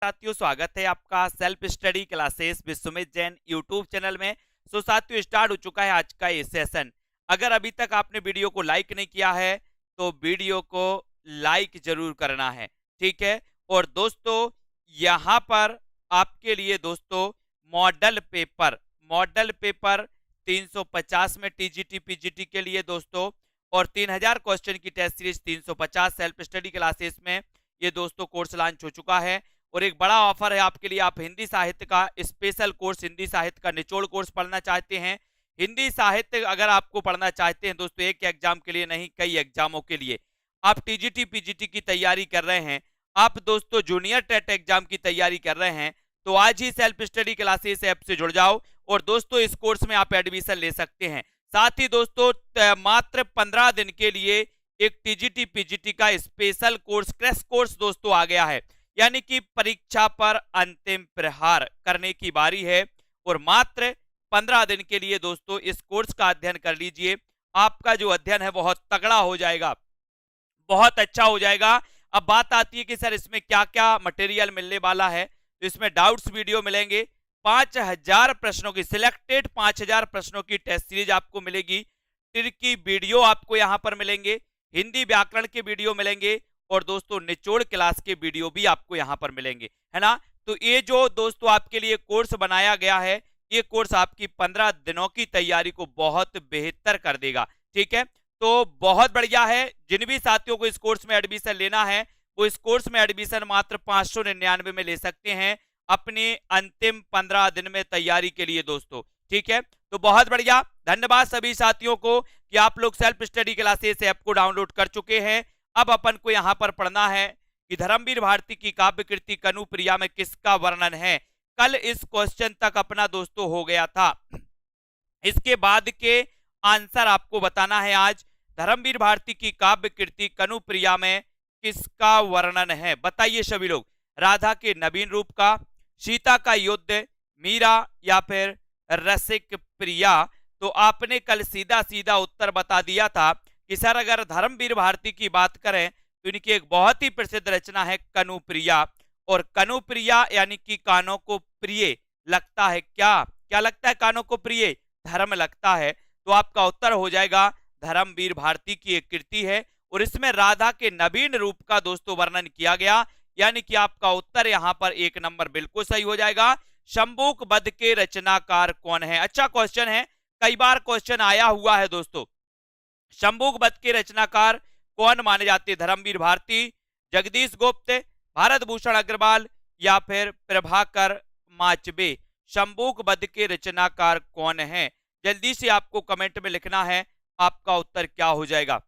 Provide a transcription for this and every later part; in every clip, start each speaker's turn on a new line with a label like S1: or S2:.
S1: साथियों, स्वागत है आपका self study classes with Sumit Jain YouTube channel में। साथियों, स्टार्ट हो चुका है आज का ये सेशन। अगर अभी तक आपने वीडियो को लाइक नहीं किया है तो वीडियो को लाइक जरूर करना है, ठीक है। और दोस्तों, यहाँ पर आपके लिए दोस्तों मॉडल पेपर 350 में टीजीटी पीजीटी के लिए दोस्तों, और 3000 क्वेश्चन की test series 350 self study classes में ये दोस्तों कोर्स लॉन्च हो चुका है। और एक बड़ा ऑफर है आपके लिए। आप हिंदी साहित्य का स्पेशल कोर्स, हिंदी साहित्य का निचोड़ कोर्स पढ़ना चाहते हैं, हिंदी साहित्य अगर आपको पढ़ना चाहते हैं दोस्तों, एक एग्जाम के लिए नहीं कई एग्जामों के लिए, आप टीजीटी पीजीटी की तैयारी कर रहे हैं, आप दोस्तों जूनियर टेट एग्जाम की तैयारी कर रहे हैं, तो आज ही सेल्फ स्टडी क्लासेस ऐप से जुड़ जाओ और दोस्तों इस कोर्स में आप एडमिशन ले सकते हैं। साथ ही दोस्तों मात्र 15 दिन के लिए एक टीजीटी पीजीटी का स्पेशल कोर्स, क्रैश कोर्स दोस्तों आ गया है। यानी कि परीक्षा पर अंतिम प्रहार करने की बारी है और मात्र 15 दिन के लिए दोस्तों इस कोर्स का अध्ययन कर लीजिए। आपका जो अध्ययन है बहुत तगड़ा हो जाएगा, बहुत अच्छा हो जाएगा। अब बात आती है कि सर इसमें क्या क्या मटेरियल मिलने वाला है। तो इसमें डाउट्स वीडियो मिलेंगे, 5000 प्रश्नों की सिलेक्टेड 5000 प्रश्नों की टेस्ट सीरीज आपको मिलेगी, की वीडियो आपको यहां पर मिलेंगे, हिंदी व्याकरण के वीडियो मिलेंगे और दोस्तों निचोड़ क्लास के वीडियो भी आपको यहां पर मिलेंगे, है ना। तो ये जो दोस्तों आपके लिए कोर्स बनाया गया है, ये कोर्स आपकी 15 दिनों की तैयारी को बहुत बेहतर कर देगा, ठीक है। तो बहुत बढ़िया है। जिन भी साथियों को इस कोर्स में एडमिशन लेना है वो इस कोर्स में एडमिशन मात्र 599 में ले सकते हैं अपने अंतिम 15 दिन में तैयारी के लिए दोस्तों, ठीक है। तो बहुत बढ़िया, धन्यवाद सभी साथियों को कि आप लोग सेल्फ स्टडी क्लासेस ऐप को डाउनलोड कर चुके हैं। अब अपन को यहां पर पढ़ना है कि धर्मवीर भारती की काव्य कृति कनुप्रिया में किसका वर्णन है। कल इस क्वेश्चन तक अपना दोस्तों हो गया था, इसके बाद के आंसर आपको बताना है आज। धर्मवीर भारती की काव्य कृति कनुप्रिया में किसका वर्णन है, बताइए सभी लोग। राधा के नवीन रूप का, सीता का युद्ध, मीरा या फिर रसिक प्रिया। तो आपने कल सीधा सीधा उत्तर बता दिया था कि सर अगर धर्मवीर भारती की बात करें तो इनकी एक बहुत ही प्रसिद्ध रचना है कनुप्रिया, और कनुप्रिया यानी कि कानों को प्रिय लगता है। क्या लगता है कानों को प्रिय? धर्म लगता है। तो आपका उत्तर हो जाएगा धर्मवीर भारती की एक कृति है और इसमें राधा के नवीन रूप का दोस्तों वर्णन किया गया, यानी कि आपका उत्तर यहां पर 1 नंबर बिल्कुल सही हो जाएगा। शंबुक वध के रचनाकार कौन है? अच्छा क्वेश्चन है, कई बार क्वेश्चन आया हुआ है दोस्तों। शंबुक वध के रचनाकार कौन माने जाते हैं? धर्मवीर भारती, जगदीश गुप्त, भारत भूषण अग्रवाल या फिर प्रभाकर माचबे। शंबुक वध के रचनाकार कौन है? जल्दी से आपको कमेंट में लिखना है आपका उत्तर क्या हो जाएगा।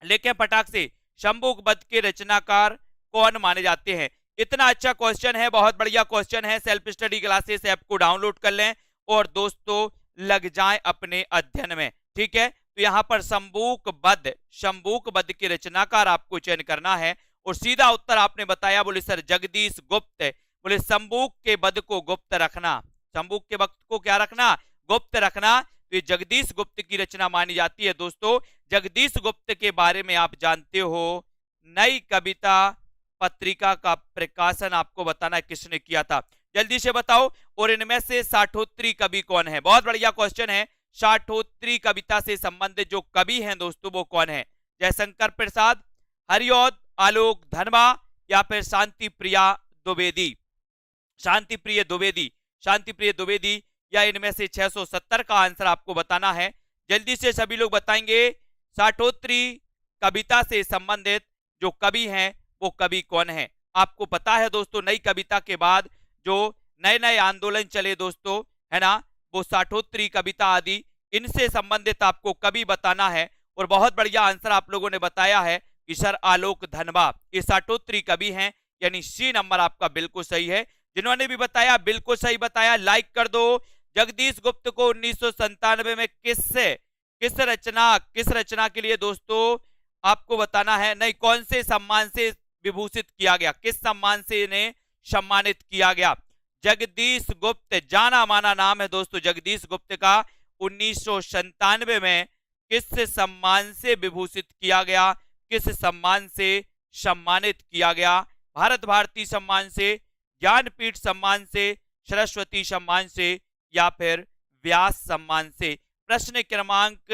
S1: लेकिन फटाक से, शंबुक वध के रचनाकार कौन माने जाते हैं? इतना अच्छा क्वेश्चन है, बहुत बढ़िया क्वेश्चन है। सेल्फ स्टडी क्लासेस ऐप को डाउनलोड कर लें और दोस्तों लग जाएं अपने अध्ययन में, ठीक है। तो यहां पर शंबुक वध के रचनाकार आपको चयन करना है और सीधा उत्तर आपने बताया, बोले सर जगदीश गुप्त। बोले शंबुक के वध को गुप्त रखना, शंबुक के वक्त को क्या रखना? गुप्त रखना। तो ये जगदीश गुप्त की रचना मानी जाती है दोस्तों। जगदीश गुप्त के बारे में आप जानते हो, नई कविता पत्रिका का प्रकाशन आपको बताना है किसने किया था, जल्दी से बताओ। और इनमें से साठोत्री कवि कौन है? बहुत बढ़िया क्वेश्चन है। साठोत्री कविता से संबंधित जो कवि हैं दोस्तों वो कौन है? जयशंकर प्रसाद, हरिऔध आलोक धनवा या फिर शांति प्रिय द्विवेदी, या इनमें से 670 का आंसर आपको बताना है। जल्दी से सभी लोग बताएंगे साठोत्री कविता से संबंधित जो कवि हैं वो कवि कौन है। आपको पता है दोस्तों, नई कविता के बाद जो नए नए आंदोलन चले दोस्तों, है ना, वो साठोत्री कविता आदि, इनसे संबंधित आपको कवि बताना है। और बहुत बढ़िया आंसर आप लोगों ने बताया है कि सर आलोक धनवा ये साठोत्री कवि हैं, यानी सी नंबर आपका बिल्कुल सही है। जिन्होंने भी बताया बिल्कुल सही बताया, लाइक कर दो। जगदीश गुप्त को 1997 में किस रचना के लिए दोस्तों आपको बताना है, नहीं कौन से सम्मान से विभूषित किया गया, किस सम्मान से इन्हें सम्मानित किया गया। जगदीश गुप्त जाना माना नाम है दोस्तों जगदीश गुप्त का। 1997 में किस सम्मान से विभूषित किया गया, किस सम्मान से सम्मानित किया गया? भारत भारती सम्मान से, ज्ञानपीठ सम्मान से, सरस्वती सम्मान से या फिर व्यास सम्मान से। प्रश्न क्रमांक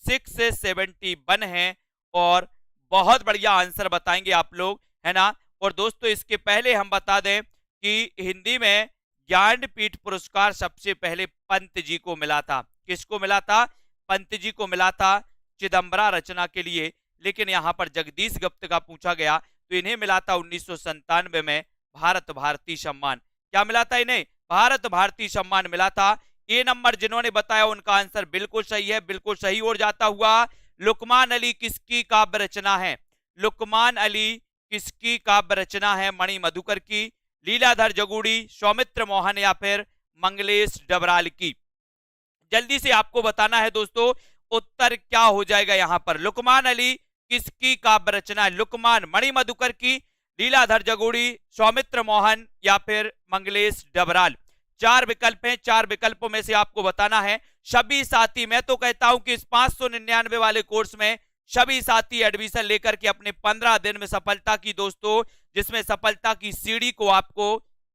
S1: 671 है और बहुत बढ़िया आंसर बताएंगे आप लोग, है ना। और दोस्तों इसके पहले हम बता दें कि हिंदी में ज्ञानपीठ पुरस्कार सबसे पहले पंत जी को मिला था। किसको मिला था? पंत जी को मिला था चिदंबरा रचना के लिए। लेकिन यहां पर जगदीश गुप्त का पूछा गया तो इन्हें मिला था 1997 में भारत भारती सम्मान। क्या मिला था इन्हें? भारत भारती सम्मान मिला था। ए नंबर जिन्होंने बताया उनका आंसर बिल्कुल सही है, बिल्कुल सही ओर जाता हुआ। लुकमान अली किसकी काव्य रचना है? लुकमान अली किसकी काव्य रचना है? मणि मधुकर की, लीलाधर जगूड़ी, सौमित्र मोहन या फिर मंगलेश डबराल की। जल्दी से आपको बताना है दोस्तों उत्तर क्या हो जाएगा यहां पर। लुकमान अली किसकी काव्य रचना है? लुकमान मणि मधुकर की, लीलाधर जगूड़ी, सौमित्र मोहन या फिर मंगलेश डबराल। चार विकल्प हैं, चार विकल्पों में से आपको बताना है। सभी साथी, मैं तो कहता हूं कि इस 599 वाले कोर्स में सभी साथी एडमिशन लेकर के अपने 15 दिन में सफलता की दोस्तों, जिसमें सफलता की सीढ़ी को आपको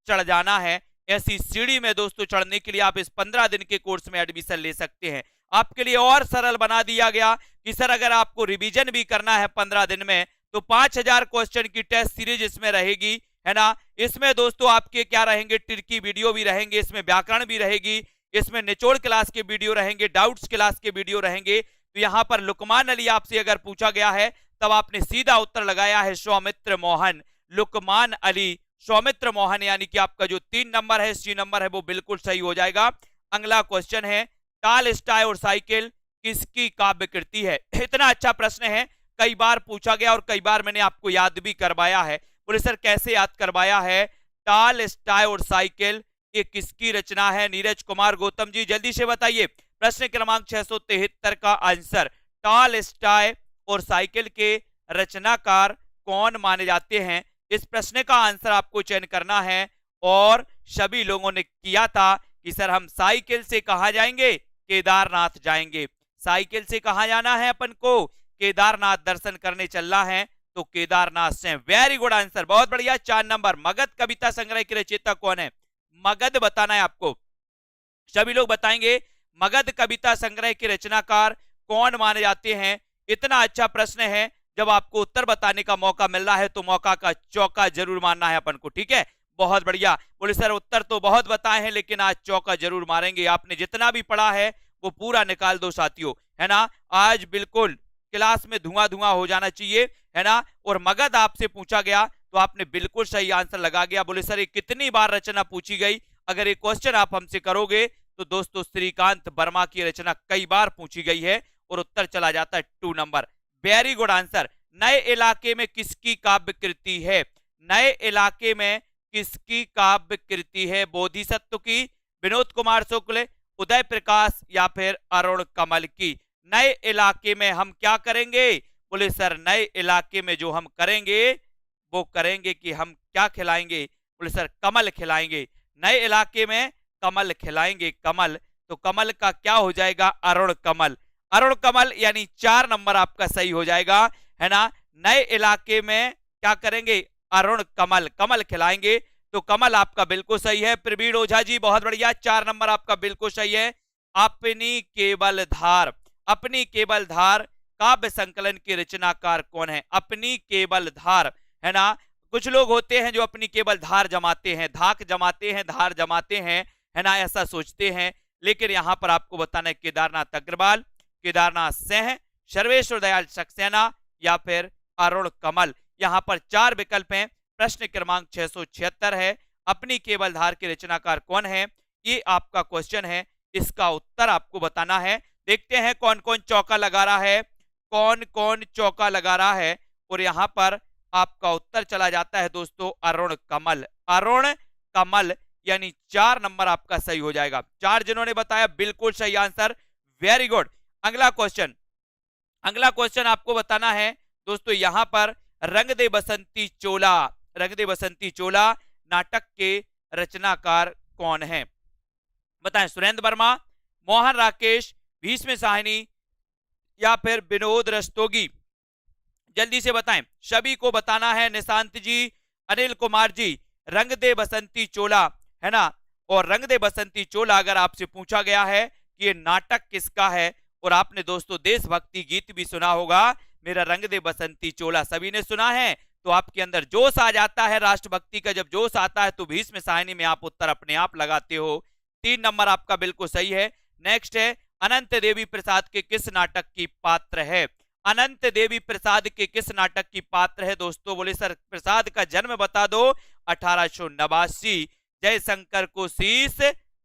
S1: चढ़ जाना है। ऐसी सीढ़ी में दोस्तों चढ़ने के लिए आप इस 15 दिन के कोर्स में एडमिशन ले सकते हैं। आपके लिए और सरल बना दिया गया कि सर अगर आपको रिवीजन भी करना है 15 दिन में तो 5000 क्वेश्चन की टेस्ट सीरीज इसमें रहेगी, है ना। इसमें दोस्तों आपके क्या रहेंगे? ट्रिकी वीडियो भी रहेंगे, इसमें व्याकरण भी रहेगी, इसमें निचोड़ क्लास के वीडियो रहेंगे, डाउट्स क्लास के वीडियो रहेंगे। तो यहां पर लुकमान अली आपसे अगर पूछा गया है तब आपने सीधा उत्तर लगाया है सौमित्र मोहन। लुकमान अली, सौमित्र मोहन, यानी कि आपका जो 3 नंबर है, सी नंबर है, वो बिल्कुल सही हो जाएगा। अगला क्वेश्चन है टॉलस्टॉय और साइकिल किसकी काव्य कृति है? इतना अच्छा प्रश्न है, कई बार पूछा गया और कई बार मैंने आपको याद भी करवाया है। बोले सर कैसे याद करवाया है? टॉलस्टॉय और साइकिल ये किसकी रचना है? नीरज कुमार गौतम जी जल्दी से बताइए प्रश्न क्रमांक 673 का आंसर। टॉलस्टॉय और साइकिल के रचनाकार कौन माने जाते हैं? इस प्रश्न का आंसर आपको चयन करना है और सभी लोगों ने किया था कि सर हम साइकिल से कहां जाएंगे? केदारनाथ जाएंगे। साइकिल से कहां जाना है अपन को? केदारनाथ दर्शन करने चलना है, तो केदारनाथ से। वेरी गुड आंसर, बहुत बढ़िया। 4 नंबर। मगध कविता संग्रह के रचयिता कौन है? मगध बताना है आपको, सभी लोग बताएंगे मगध कविता संग्रह के रचनाकार कौन माने जाते हैं। इतना अच्छा प्रश्न है, जब आपको उत्तर बताने का मौका मिल रहा है तो मौका का चौका जरूर मारना है अपन को, ठीक है। बहुत बढ़िया। बोले सर उत्तर तो बहुत बताए हैं लेकिन आज चौका जरूर मारेंगे। आपने जितना भी पढ़ा है वो पूरा निकाल दो साथियों, है ना। आज बिल्कुल क्लास में धुआं धुआं हो जाना चाहिए, है ना। और मगध आपसे पूछा गया तो आपने बिल्कुल सही आंसर लगा गया। बोले सर ये कितनी बार रचना पूछी गई? अगर ये क्वेश्चन आप हमसे करोगे तो दोस्तों श्रीकांत वर्मा की रचना कई बार पूछी गई है और उत्तर चला जाता है 2 नंबर। Very good answer. नए इलाके में किसकी काव्य कृति है? नए इलाके में किसकी काव्य कृति है? बोधिसत्व की, विनोद कुमार शुक्ल, उदय प्रकाश या फिर अरुण कमल की। नए इलाके में हम क्या करेंगे? बोले सर नए इलाके में जो हम करेंगे वो करेंगे कि हम क्या खिलाएंगे? बोले सर कमल खिलाएंगे। नए इलाके में कमल खिलाएंगे, कमल। तो कमल का क्या हो जाएगा? अरुण कमल। अरुण कमल यानी 4 नंबर आपका सही हो जाएगा, है ना। नए इलाके में क्या करेंगे? अरुण कमल, कमल खिलाएंगे, तो कमल आपका बिल्कुल सही है। प्रवीण ओझा जी बहुत बढ़िया, 4 नंबर आपका बिल्कुल सही है। अपनी केवल धार, अपनी केवल धार काव्य संकलन के रचनाकार कौन है? अपनी केवल धार, है ना। कुछ लोग होते हैं जो अपनी केवल धार जमाते हैं, धाक जमाते हैं, धार जमाते हैं, है ना, ऐसा सोचते हैं। लेकिन यहां पर आपको बताना है केदारनाथ अग्रवाल, केदारनाथ सिंह, सर्वेश्वर दयाल सक्सेना या फिर अरुण कमल। यहां पर 4 विकल्प हैं। प्रश्न क्रमांक 676 है अपनी केवल धार के रचनाकार कौन है? ये आपका क्वेश्चन है, इसका उत्तर आपको बताना है। देखते हैं कौन कौन चौका लगा रहा है, कौन कौन चौका लगा रहा है। और यहां पर आपका उत्तर चला जाता है दोस्तों अरुण कमल। अरुण कमल यानी 4 नंबर आपका सही हो जाएगा। 4 जिन्होंने बताया बिल्कुल सही आंसर, वेरी गुड। अगला क्वेश्चन, अगला क्वेश्चन आपको बताना है दोस्तों यहां पर रंग दे बसंती चोला, रंग दे बसंती चोला नाटक के रचनाकार कौन है? बताएं। सुरेंद्र वर्मा, मोहन राकेश, भीष्म साहनी या फिर विनोद रस्तोगी। जल्दी से बताएं, सभी को बताना है। निशांत जी, अनिल कुमार जी, रंग दे बसंती चोला, है ना। और रंग दे बसंती चोला अगर आपसे पूछा गया है कि ये नाटक किसका है, और आपने दोस्तों देशभक्ति गीत भी सुना होगा, मेरा रंग दे बसंती चोला सभी ने सुना है, तो आपके अंदर जोश आ जाता है राष्ट्रभक्ति का। जब जोश आता है तो भीष्म साहनी में आप उत्तर अपने आप लगाते हो। 3 नंबर आपका बिल्कुल सही है। नेक्स्ट है, अनंत देवी प्रसाद के किस नाटक की पात्र है? अनंत देवी प्रसाद के किस नाटक की पात्र है दोस्तों? बोले सर प्रसाद का जन्म बता दो। 1889। जयशंकर को शीश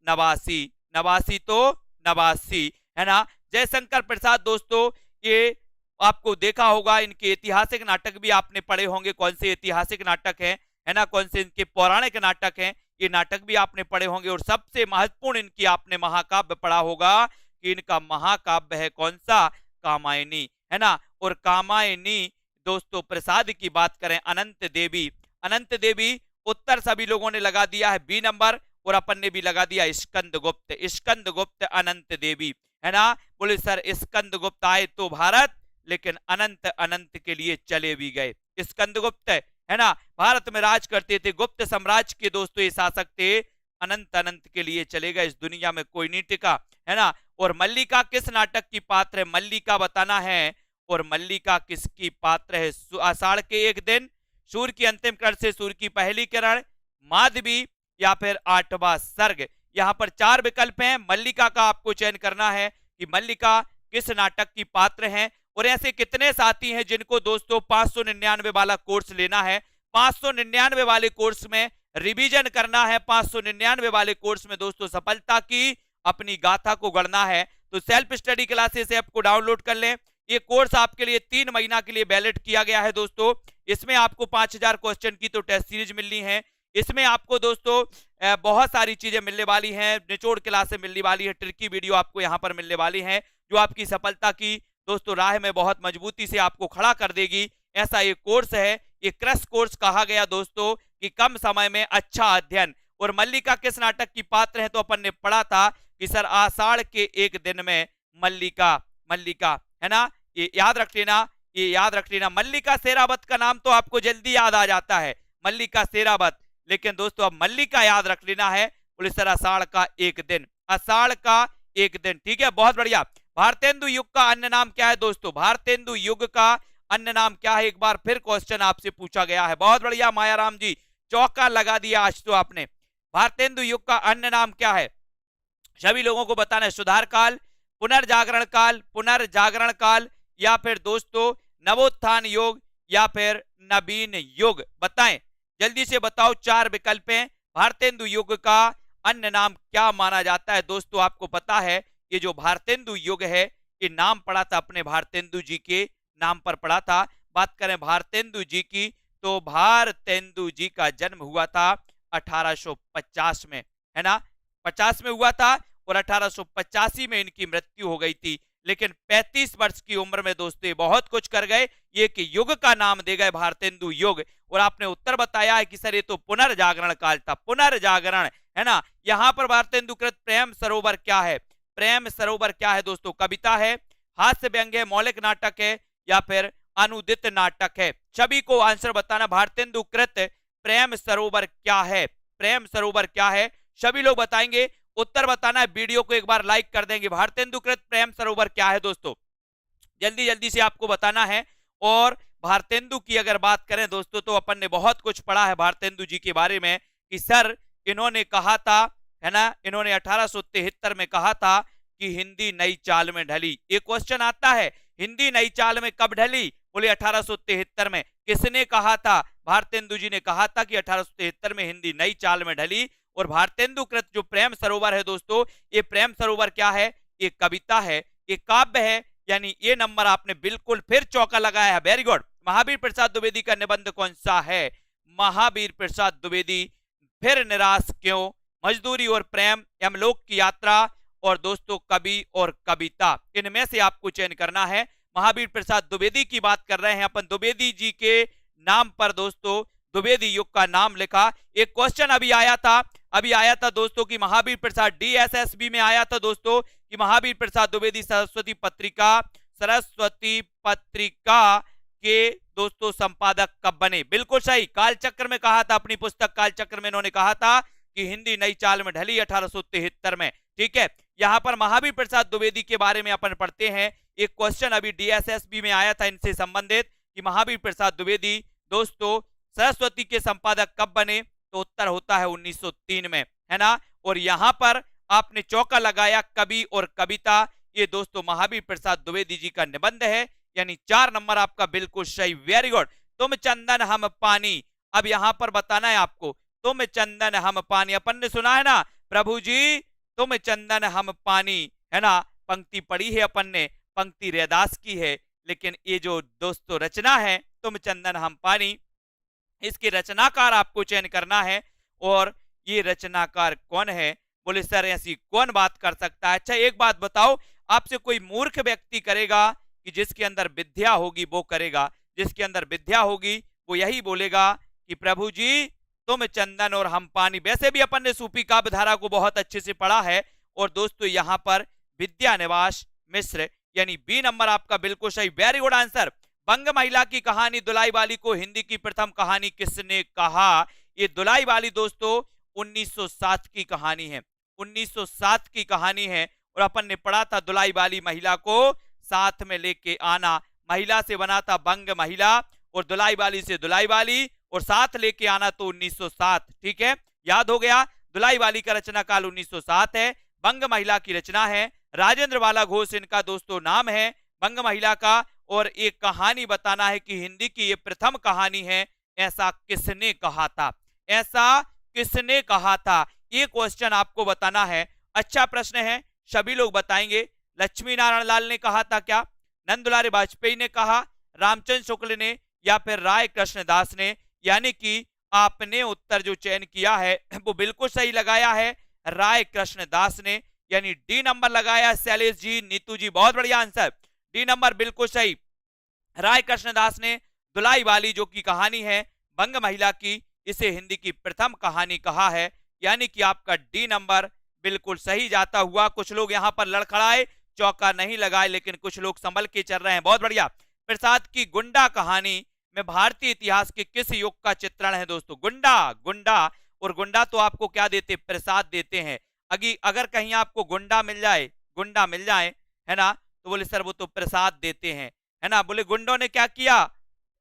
S1: नवासी, नवासी तो नवासी, है ना। जयशंकर प्रसाद दोस्तों, ये आपको देखा होगा, इनके ऐतिहासिक नाटक भी आपने पढ़े होंगे। कौन से ऐतिहासिक नाटक है ना, कौन से इनके पौराणिक नाटक हैं, ये नाटक भी आपने पढ़े होंगे। और सबसे महत्वपूर्ण इनकी आपने महाकाव्य पढ़ा होगा कि इनका महाकाव्य है कौन सा? कामायनी, है ना। और कामायनी दोस्तों प्रसाद की बात करें, अनंत देवी, अनंत देवी उत्तर सभी लोगों ने लगा दिया है बी नंबर, और अपन ने भी लगा दिया स्कंदगुप्त, स्कंदगुप्त अनंत देवी, है ना। बोले सर स्कंदगुप्त आए तो भारत, लेकिन अनंत अनंत के लिए चले भी गए। स्कंदगुप्त, है ना, भारत में राज करते थे, गुप्त साम्राज्य के दोस्तों ये शासक थे, अनंत अनंत के लिए चले गए, इस दुनिया में कोई नहीं टिका, है ना। और मल्लिका किस नाटक की पात्र है? मल्लिका बताना है। और मल्लिका किसकी पात्र है? आषाढ़ के एक दिन, सूर्य की अंतिम किरण से सूर्य की पहली किरण, माधवी, या फिर 8वां सर्ग। यहां पर 4 विकल्प हैं, मल्लिका का आपको चयन करना है कि मल्लिका किस नाटक की पात्र हैं। और ऐसे कितने साथी हैं जिनको दोस्तों 599 वाला कोर्स लेना है? 599 वाले कोर्स में रिवीजन करना है, 599 वाले कोर्स में दोस्तों सफलता की अपनी गाथा को गढ़ना है। तो सेल्फ स्टडी क्लासेस ऐप को डाउनलोड कर लें। ये कोर्स आपके लिए 3 महीना के लिए वैलिड किया गया है दोस्तों। इसमें आपको 5000 क्वेश्चन की तो टेस्ट सीरीज मिलनी है। इसमें आपको दोस्तों बहुत सारी चीजें मिलने वाली हैं, निचोड़ क्लासें मिलने वाली है, ट्रिकी वीडियो आपको यहाँ पर मिलने वाली हैं, जो आपकी सफलता की दोस्तों राह में बहुत मजबूती से आपको खड़ा कर देगी। ऐसा ये कोर्स है, ये क्रश कोर्स कहा गया दोस्तों कि कम समय में अच्छा अध्ययन। और मल्लिका किस नाटक की पात्र है? तो अपन ने पढ़ा था कि सर आषाढ़ के एक दिन में मल्लिका, मल्लिका, है ना, ये याद रख लेना, ये याद रख लेना। मल्लिका शेरावत का नाम तो आपको जल्दी याद आ जाता है, मल्लिका शेरावत, लेकिन दोस्तों अब मल्लिका याद रख लेना है। बोले सर आषाढ़ का एक दिन, आषाढ़ का एक दिन, ठीक है, बहुत बढ़िया। भारतेंदु युग का अन्य नाम क्या है दोस्तों? भारतेंदु युग का अन्य नाम क्या है? एक बार फिर क्वेश्चन आपसे पूछा गया है। बहुत बढ़िया मायाराम जी, चौका लगा दिया आज तो आपने। भारतेंदु युग का अन्य नाम क्या है? सभी लोगों को बताना है। सुधार काल, पुनर्जागरण काल, पुनर्जागरण काल, या फिर दोस्तों नवोत्थान युग, या फिर नवीन युग, बताएं जल्दी से बताओ। 4 विकल्प हैं। भारतेंदु युग का अन्य नाम क्या माना जाता है? दोस्तों आपको पता है ये जो भारतेंदु युग है, ये नाम पड़ा था अपने भारतेंदु जी के नाम पर पड़ा था। बात करें भारतेंदु जी की, तो भारतेंदु जी का जन्म हुआ था 1850 में, है ना, 50 में हुआ था, और 1885 में इनकी मृत्यु हो गई थी। लेकिन 35 वर्ष की उम्र में दोस्तों ये बहुत कुछ कर गए, ये कि युग का नाम दे गए भारतेंदु युग। और आपने उत्तर बताया है कि सर ये तो पुनर्जागरण काल था, पुनर्जागरण, है ना। यहां पर भारतेंदु कृत प्रेम सरोवर क्या है? प्रेम सरोवर क्या है दोस्तों? कविता है, हास्य व्यंग्य है, मौलिक नाटक है, या फिर अनुदित नाटक है? सभी को आंसर बताना। भारतेंदु कृत प्रेम सरोवर क्या है? प्रेम सरोवर क्या है? सभी लोग बताएंगे, उत्तर बताना है। वीडियो को एक बार लाइक कर देंगे। भारतेंदु कृत प्रेम सरोवर क्या है दोस्तों? जल्दी जल्दी से आपको बताना है। और भारतेंदु की अगर बात करें दोस्तों, तो अपन ने बहुत कुछ पढ़ा है भारतेंदु जी के बारे में कि सर इन्होंने कहा था, है ना, इन्होंने 1873 में कहा था कि हिंदी नई चाल में ढली। एक क्वेश्चन आता है, हिंदी नई चाल में कब ढली? बोले 1873 में। किसने कहा था? भारतेंदु जी ने कहा था कि 1873 में हिंदी नई चाल में ढली। और भारतेंदु कृत जो प्रेम सरोवर है दोस्तों, ये प्रेम सरोवर क्या है? ये कविता है, ये काव्य है, यानी ये नंबर आपने बिल्कुल फिर चौका लगाया है, वेरी गुड। महावीर प्रसाद द्विवेदी का निबंध कौन सा है? महावीर प्रसाद द्विवेदी फिर निराश क्यों, मजदूरी और प्रेम, यमलोक की यात्रा, और दोस्तों कवि और कविता, इनमें से आपको चयन करना है। महावीर प्रसाद द्विवेदी की बात कर रहे हैं अपन, द्विवेदी जी के नाम पर दोस्तों द्विवेदी युग का नाम लिखा। एक क्वेश्चन अभी आया था दोस्तों कि महावीर प्रसाद, DSSB में आया था दोस्तों कि महावीर प्रसाद द्विवेदी सरस्वती पत्रिका के दोस्तों संपादक कब बने? बिल्कुल सही, कालचक्र में कहा था, अपनी पुस्तक कालचक्र में इन्होंने कहा था कि हिंदी नई चाल में ढली 1873 में। ठीक है, यहां पर महावीर प्रसाद द्विवेदी के बारे में अपन पढ़ते हैं। एक क्वेश्चन अभी डीएसएसबी में आया था इनसे संबंधित कि महावीर प्रसाद द्विवेदी दोस्तों सरस्वती के संपादक कब बने? तो उत्तर होता है 1903 में, है ना। और यहां पर आपने चौका लगाया कवि और कविता, ये दोस्तों महावीर प्रसाद द्विवेदी जी का निबंध है, यानी 4 नंबर आपका बिल्कुल सही, वेरी गुड। तुम चंदन हम पानी, अब यहां पर बताना है आपको, तुम चंदन हम पानी, अपन ने सुना है ना, प्रभु जी तुम चंदन हम पानी, है ना, पंक्ति पढ़ी है अपन ने, पंक्ति रैदास की है, लेकिन ये जो दोस्तों रचना है तुम चंदन हम पानी, इसके रचनाकार आपको चयन करना है। और ये रचनाकार कौन है? बोले सर ऐसी कौन बात कर सकता है? अच्छा एक बात बताओ, आपसे कोई मूर्ख व्यक्ति करेगा कि जिसके अंदर विद्या होगी वो करेगा, जिसके अंदर विद्या होगी वो यही बोलेगा कि प्रभु जी तुम चंदन और हम पानी। वैसे भी अपन ने सूफी काव्य धारा को बहुत अच्छे से पढ़ा है। और दोस्तों यहां पर विद्यानिवास मिश्र, यानी बी नंबर आपका बिल्कुल सही, वेरी गुड आंसर। बंग महिला की कहानी दुलाई वाली को हिंदी की प्रथम कहानी किसने कहा? ये दुलाई वाली दोस्तों 1907 की कहानी है, 1907 की कहानी है। और अपन ने पढ़ा था दुलाई वाली महिला को साथ में लेके आना, महिला से बना था बंग महिला और दुलाई वाली से दुलाई वाली, और साथ लेके आना तो 1907। ठीक है, याद हो गया। दुलाई वाली का रचना काल 1907 है, बंग महिला की रचना है, राजेंद्र वाला घोष इनका दोस्तों नाम है बंग महिला का। और एक कहानी बताना है कि हिंदी की ये प्रथम कहानी है, ऐसा किसने कहा था? ऐसा किसने कहा था? ये क्वेश्चन आपको बताना है। अच्छा प्रश्न है, सभी लोग बताएंगे। लक्ष्मी नारायण लाल ने कहा था क्या? नंदुलारे वाजपेयी ने कहा, रामचंद्र शुक्ल ने, या फिर राय कृष्णदास ने? यानी कि आपने उत्तर जो चयन किया है वो बिल्कुल सही लगाया है, राय कृष्णदास ने, यानी डी नंबर लगाया। शैलेश जी, नीतू जी, बहुत बढ़िया आंसर, डी नंबर बिल्कुल सही। राय कृष्णदास ने दुलाई वाली जो की कहानी है बंग महिला की, इसे हिंदी की प्रथम कहानी कहा है, यानी कि आपका डी नंबर बिल्कुल सही जाता हुआ। कुछ लोग यहां पर लड़खड़ाए, चौका नहीं लगाए, लेकिन कुछ लोग संभल के चल रहे हैं, बहुत बढ़िया। प्रसाद की गुंडा कहानी में भारतीय इतिहास के किस युग का चित्रण है? दोस्तों गुंडा, गुंडा, और गुंडा तो आपको क्या देते? प्रसाद देते हैं। अगर कहीं आपको गुंडा मिल जाए, गुंडा मिल जाए, है ना, तो बोले सर वो तो प्रसाद देते हैं, है ना। बोले गुंडों ने क्या किया?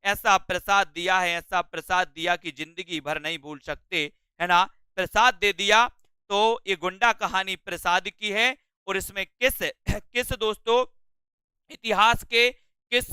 S1: ऐसा प्रसाद दिया है, ऐसा प्रसाद दिया कि जिंदगी भर नहीं भूल सकते, है ना, प्रसाद दे दिया। तो ये गुंडा कहानी प्रसाद की है। और इसमें किस दोस्तों इतिहास के किस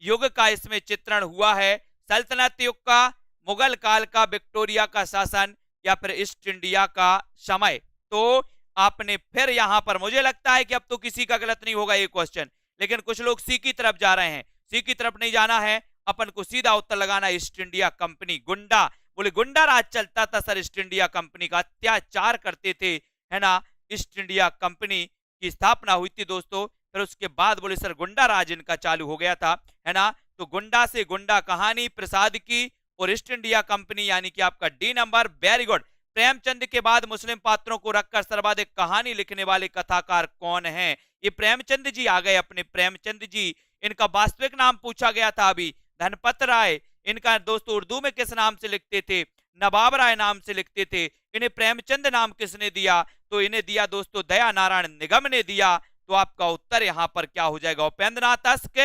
S1: युग का इसमें चित्रण हुआ है? सल्तनत युग का, मुगल काल का, विक्टोरिया का शासन, या फिर ईस्ट इंडिया का समय? तो आपने फिर यहां पर, मुझे लगता है कि अब तो किसी का गलत नहीं होगा ये क्वेश्चन, लेकिन कुछ लोग सी की तरफ जा रहे हैं। सी की तरफ नहीं जाना है, अपन को सीधा उत्तर लगाना, ईस्ट इंडिया कंपनी, गुंडा। बोले गुंडा राज चलता था सर, ईस्ट इंडिया कंपनी का, अत्याचार करते थे, है ना। ईस्ट इंडिया कंपनी की स्थापना हुई थी दोस्तों, फिर उसके बाद बोले सर गुंडा राज इनका चालू हो गया था, है ना। तो गुंडा से गुंडा कहानी प्रसाद की और ईस्ट इंडिया कंपनी, यानी कि आपका D number, very good. Premchand के बाद मुस्लिम पात्रों को रखकर सर्वाधिक कहानी लिखने वाले कथाकार कौन हैं? ये प्रेमचंद जी आ गए अपने, प्रेमचंद जी। इनका वास्तविक नाम पूछा गया था अभी, धनपत राय। इनका दोस्तों उर्दू में किस नाम से लिखते थे? नवाब राय नाम से लिखते थे। इन्हें प्रेमचंद नाम किसने दिया? तो इन्हें दिया दोस्तों दया नारायण निगम ने दिया। तो आपका उत्तर यहां पर क्या हो जाएगा? उपेंद्रनाथ अश्क,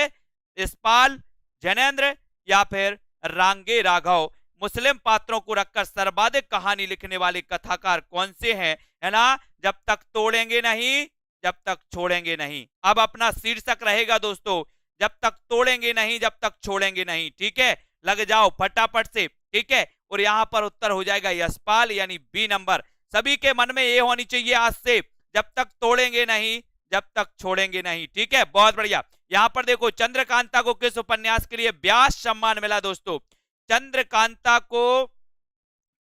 S1: यशपाल, जैनेन्द्र, या फिर रांगे राघव। मुस्लिम पात्रों को रखकर सर्वाधिक कहानी लिखने वाले कथाकार कौन से हैं? है ना, जब तक तोड़ेंगे नहीं, जब तक छोड़ेंगे नहीं। अब अपना शीर्षक रहेगा दोस्तों, जब तक तोड़ेंगे नहीं, जब तक छोड़ेंगे नहीं। ठीक है, लग जाओ फटाफट से, ठीक है। और यहां पर उत्तर हो जाएगा यशपाल, यानी बी नंबर। सभी के मन में ये होनी चाहिए आज से, जब तक तोड़ेंगे नहीं, जब तक छोड़ेंगे नहीं। ठीक है, बहुत बढ़िया। यहां पर देखो, चंद्रकांता को किस उपन्यास के लिए व्यास सम्मान मिला? दोस्तों चंद्रकांता को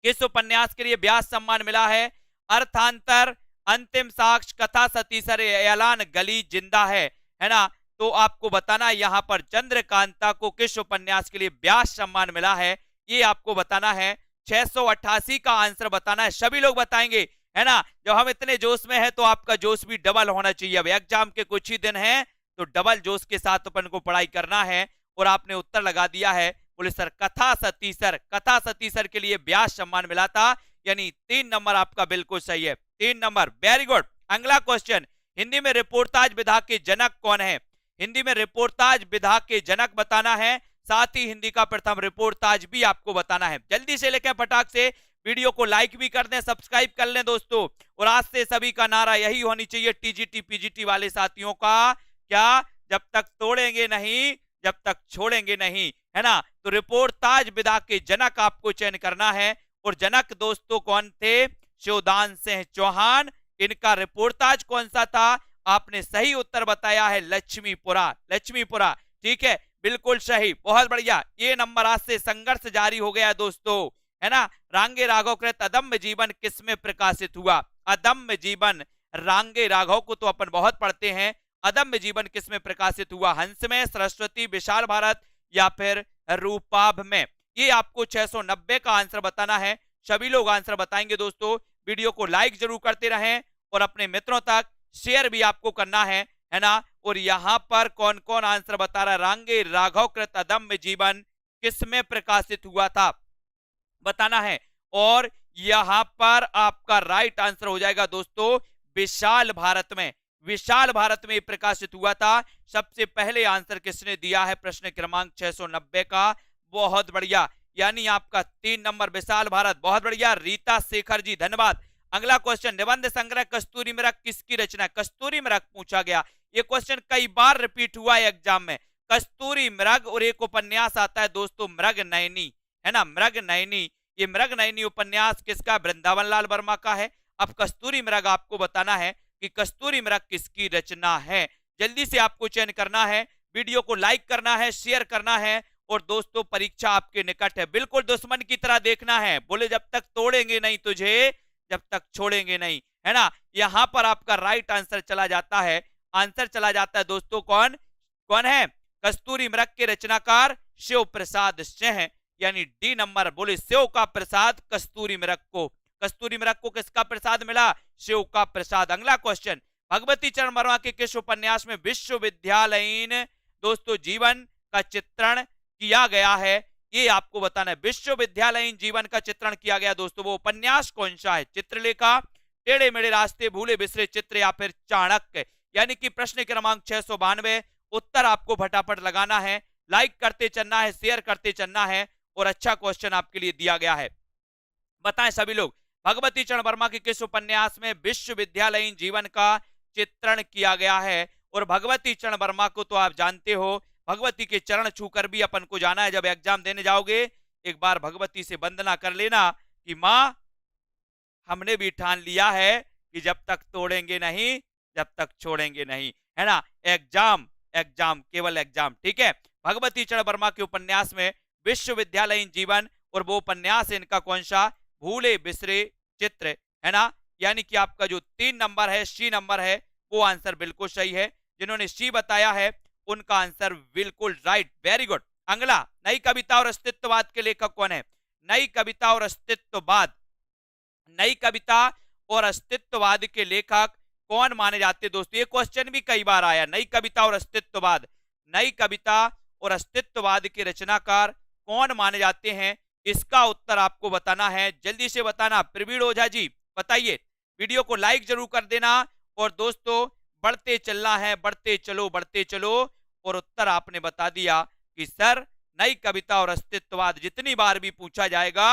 S1: किस उपन्यास के लिए व्यास सम्मान मिला है? अर्थांतर, अंतिम साक्ष्य, कथा सतीसर, ऐलान, गली जिंदा है ना। तो आपको बताना है यहां पर चंद्रकांता को किस उपन्यास के लिए व्यास सम्मान मिला है, ये आपको बताना है। 688 का आंसर बताना है, सभी लोग बताएंगे, है ना। जब हम इतने जोश में हैं तो आपका जोश भी डबल होना चाहिए। अब एग्जाम के कुछ ही दिन हैं तो डबल जोश के साथ अपन को पढ़ाई करना है। और आपने उत्तर लगा दिया है बोले सर कथा सतीसर, कथा सतीसर के लिए व्यास सम्मान मिला था, यानी 3 नंबर आपका बिल्कुल सही है, 3 नंबर, वेरी गुड। अगला क्वेश्चन, हिंदी में रिपोर्टाज विधा के जनक कौन है? हिंदी में रिपोर्टाज विधा के जनक बताना है, साथ ही हिंदी का प्रथम रिपोर्टाज भी आपको बताना है। जल्दी से लेकर फटाक से वीडियो को लाइक भी कर दें, सब्सक्राइब कर लें दोस्तों। और आज से सभी का नारा यही होनी चाहिए टीजीटी पीजीटी वाले साथियों का, क्या? जब तक तोड़ेंगे नहीं, जब तक छोड़ेंगे नहीं, है ना? तो रिपोर्टाज विधा के जनक आपको चयन करना है। और जनक दोस्तों कौन थे? शिवदान सिंह चौहान। इनका रिपोर्टाज कौन सा था? आपने सही उत्तर बताया है, लक्ष्मीपुरा, लक्ष्मीपुरा। ठीक है, बिल्कुल सही, बहुत बढ़िया। ये नंबर आज से संघर्ष जारी हो गया दोस्तों, है ना? रांगे राघव कृत अदम्य जीवन किसमें प्रकाशित हुआ? अदम्य जीवन, रांगे राघव को तो अपन बहुत पढ़ते हैं, अदम्य जीवन किसमें प्रकाशित हुआ? हंस में, सरस्वती, विशाल भारत या फिर रूपाभ में? ये आपको 690 का आंसर बताना है। सभी लोग आंसर बताएंगे दोस्तों। वीडियो को लाइक जरूर करते रहें और अपने मित्रों तक शेयर भी आपको करना है ना? और यहां पर कौन कौन आंसर बता रहा है? रांगे राघव कृत अदम्य जीवन किसमें प्रकाशित हुआ था, बताना है। और यहां पर आपका राइट आंसर हो जाएगा दोस्तों विशाल भारत में, विशाल भारत में प्रकाशित हुआ था। सबसे पहले आंसर किसने दिया है प्रश्न क्रमांक 690 का? बहुत बढ़िया, यानी आपका 3 नंबर विशाल भारत, बहुत बढ़िया रीता शेखर जी, धन्यवाद। अगला क्वेश्चन, निबंध संग्रह कस्तूरी मृग किसकी रचना? कस्तूरी मृग पूछा गया, ये क्वेश्चन कई बार रिपीट हुआ है एग्जाम में। कस्तूरी मृग और एक उपन्यास आता है दोस्तों मृग नयनी, है ना? मृग नयनी, ये मृग नयनी उपन्यास किसका? वृंदावन लाल वर्मा का है। अब कस्तूरी मृग आपको बताना है कि कस्तूरी मृग किसकी रचना है। जल्दी से आपको चयन करना है, वीडियो को लाइक करना है, शेयर करना है। और दोस्तों परीक्षा आपके निकट है, बिल्कुल दुश्मन की तरह देखना है। बोले जब तक तोड़ेंगे नहीं तुझे, जब तक छोड़ेंगे नहीं, है ना? यहां पर आपका राइट आंसर चला जाता है, आंसर चला जाता है दोस्तों कौन कौन है? कस्तूरी मृग के रचनाकार शिव प्रसाद सिंह, यानी डी नंबर। बोले शिव का प्रसाद कस्तूरी मृग को, कस्तूरी मृग को किसका प्रसाद मिला? शिव का प्रसाद। अगला क्वेश्चन, भगवती चरण वर्मा के किस उपन्यास में विश्वविद्यालयीन दोस्तों जीवन का चित्रण किया गया है? ये आपको बताना है। विश्वविद्यालयीन जीवन का चित्रण किया गया दोस्तों, वो उपन्यास कौन सा है? चित्रलेखा, टेढ़े मेढ़े रास्ते, भूले बिसरे चित्र या फिर चाणक्य? यानी कि प्रश्न क्रमांक 692, उत्तर आपको फटाफट लगाना है, लाइक करते चलना है, शेयर करते चलना है। और अच्छा क्वेश्चन आपके लिए दिया गया है, बताएं सभी लोग, भगवती चरण वर्मा के किस उपन्यास में विश्वविद्यालयीन जीवन का चित्रण किया गया है? और भगवती चरण वर्मा को तो आप जानते हो, भगवती के चरण छूकर भी अपन को जाना है। जब एग्जाम देने जाओगे एक बार भगवती से वंदना कर लेना कि मां हमने भी ठान लिया है कि जब तक तोड़ेंगे नहीं, जब तक छोड़ेंगे नहीं, है ना? एग्जाम, एग्जाम, केवल एग्जाम, ठीक है? भगवती चरण वर्मा के उपन्यास में विश्वविद्यालयीन जीवन, और वो उपन्यास इनका कौन सा? भूले बिसरे चित्र, है ना? यानी कि आपका जो 3 नंबर है, सी नंबर है, वो आंसर बिल्कुल सही है। जिन्होंने सी बताया है उनका आंसर बिल्कुल राइट, वेरी गुड। अगला, नई कविता और अस्तित्ववाद के लेखक कौन है? नई कविता और अस्तित्ववाद, नई कविता और अस्तित्ववाद के लेखक कौन माने जाते दोस्तों? ये क्वेश्चन भी कई बार आया, नई कविता और अस्तित्ववाद, नई कविता और अस्तित्ववाद के रचनाकार कौन माने जाते हैं? इसका उत्तर आपको बताना है, जल्दी से बताना। प्रवीण ओझा जी बताइए, वीडियो को लाइक जरूर कर देना। और दोस्तों बढ़ते चलना है, बढ़ते चलो, बढ़ते चलो। और उत्तर आपने बता दिया कि सर नई कविता और अस्तित्ववाद जितनी बार भी पूछा जाएगा